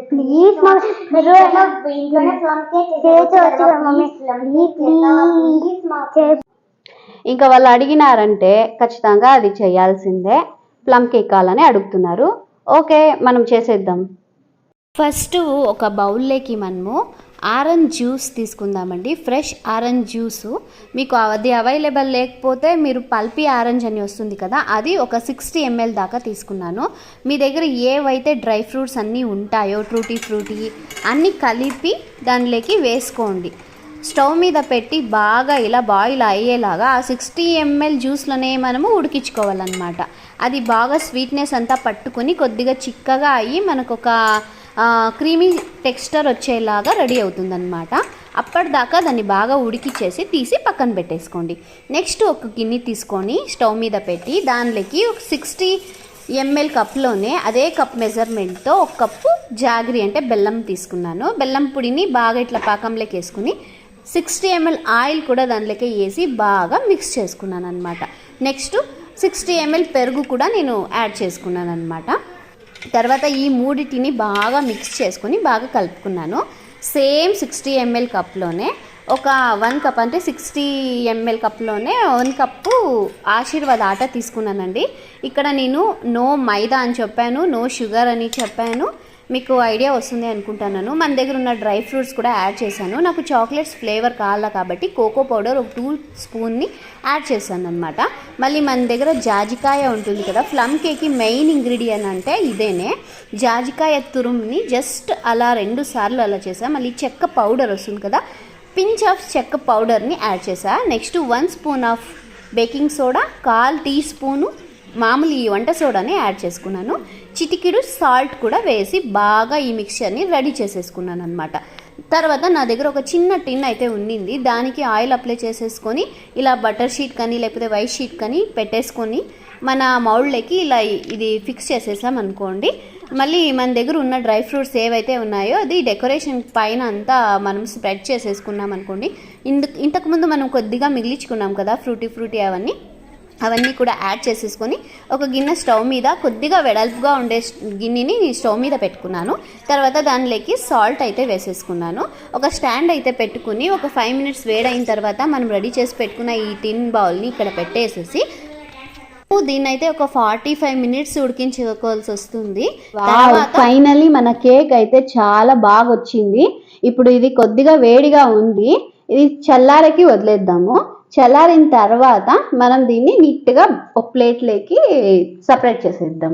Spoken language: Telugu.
ప్లీజ్ ఇంకా వాళ్ళు అడిగినారంటే ఖచ్చితంగా అది చేయాల్సిందే. ప్లమ్ కేక్ కావాలని అడుగుతున్నారు. ఓకే, మనం చేసేద్దాం. ఫస్ట్ ఒక బౌల్లోకి మనము ఆరెంజ్ జ్యూస్ తీసుకుందామండి. ఫ్రెష్ ఆరెంజ్ జ్యూసు మీకు అది అవైలబుల్ లేకపోతే మీరు పల్పీ ఆరెంజ్ అని వస్తుంది కదా, అది ఒక 60 ml దాకా తీసుకున్నాను. మీ దగ్గర ఏవైతే డ్రై ఫ్రూట్స్ అన్నీ ఉంటాయో ట్రూటీ ఫ్రూటీ అన్నీ కలిపి దానిలోకి వేసుకోండి. స్టవ్ మీద పెట్టి బాగా ఇలా బాయిల్ అయ్యేలాగా ఆ 60 ml జ్యూస్లోనే మనము ఉడికించుకోవాలన్నమాట. అది బాగా స్వీట్నెస్ అంతా పట్టుకొని కొద్దిగా చిక్కగా అయ్యి మనకు ఒక క్రీమీ టెక్స్చర్ వచ్చేలాగా రెడీ అవుతుందన్నమాట. అప్పటిదాకా దాన్ని బాగా ఉడికిచ్చేసి తీసి పక్కన పెట్టేసుకోండి. నెక్స్ట్ ఒక గిన్నె తీసుకొని స్టవ్ మీద పెట్టి దానిలోకి ఒక 60 ml కప్లోనే అదే కప్ మెజర్మెంట్తో ఒక కప్పు జాగరి అంటే బెల్లం తీసుకున్నాను. బెల్లం పొడిని బాగా ఇట్లా పాకంలోకి వేసుకుని 60 ml ఆయిల్ కూడా దానిలోకి వేసి బాగా మిక్స్ చేసుకున్నాను అనమాట. నెక్స్ట్ 60 ml పెరుగు కూడా నేను యాడ్ చేసుకున్నాను అనమాట. తర్వాత ఈ మూడిటిని బాగా మిక్స్ చేసుకొని బాగా కలుపుకున్నాను. సేమ్ 60 ml కప్లోనే ఒక 1 కప్ అంటే 60 ml కప్లోనే 1 కప్పు ఆశీర్వాద్ ఆటా తీసుకున్నానండి. ఇక్కడ నేను నో మైదా అని చెప్పాను, నో షుగర్ అని చెప్పాను. మీకు ఐడియా వస్తుంది అనుకుంటున్నాను. మన దగ్గర ఉన్న డ్రై ఫ్రూట్స్ కూడా యాడ్ చేశాను. నాకు చాక్లెట్స్ ఫ్లేవర్ కావాలా కాబట్టి కోకో పౌడర్ ఒక 2 స్పూన్ని యాడ్ చేశాను అనమాట. మళ్ళీ మన దగ్గర జాజికాయ ఉంటుంది కదా, ప్లమ్ కేక్కి మెయిన్ ఇంగ్రీడియంట్ అంటే ఇదేనే. జాజికాయ తురుముని జస్ట్ అలా 2 సార్లు అలా చేసాను. మళ్ళీ చెక్క పౌడర్ వస్తుంది కదా, పించ్ ఆఫ్ చెక్క పౌడర్ని యాడ్ చేసా. Next 1 spoon of baking soda, 1/4 teaspoon మామూలు ఈ వంట సోడాని యాడ్ చేసుకున్నాను. చిటికెడు సాల్ట్ కూడా వేసి బాగా ఈ మిక్చర్ని రెడీ చేసేసుకున్నాను అనమాట. తర్వాత నా దగ్గర ఒక చిన్న టిన్ అయితే ఉండింది, దానికి ఆయిల్ అప్లై చేసేసుకొని ఇలా బటర్ షీట్ కానీ లేకపోతే వైట్ షీట్ కానీ పెట్టేసుకొని మన మౌల్డ్లోకి ఇలా ఇది ఫిక్స్ చేసేసాం అనుకోండి. మళ్ళీ మన దగ్గర ఉన్న డ్రై ఫ్రూట్స్ ఏవైతే ఉన్నాయో అది డెకరేషన్ పైన అంతా మనం స్ప్రెడ్ చేసేసుకున్నాం అనుకోండి. ఇంతకుముందు మనం కొద్దిగా మిగిలించుకున్నాం కదా ఫ్రూటీ అవన్నీ కూడా యాడ్ చేసేసుకొని ఒక గిన్నె స్టవ్ మీద కొద్దిగా వెడల్పుగా ఉండే గిన్నెని స్టవ్ మీద పెట్టుకున్నాను. తర్వాత దానిలోకి సాల్ట్ అయితే వేసేసుకున్నాను. ఒక స్టాండ్ అయితే పెట్టుకుని ఒక 5 minutes వేడైన తర్వాత మనం రెడీ చేసి పెట్టుకున్న ఈ టిన్ బౌల్ని ఇక్కడ పెట్టేసేసి దీన్ని అయితే ఒక 45 minutes ఉడికించుకోవాల్సి వస్తుంది. ఫైనల్లీ మన కేక్ అయితే చాలా బాగా వచ్చింది. ఇప్పుడు ఇది కొద్దిగా వేడిగా ఉంది, ఇది చల్లారకి వదిలేద్దాము. చల్లారిన తర్వాత మనం దీన్ని నీట్గా ఒక ప్లేట్లోకి సపరేట్ చేసేద్దాం.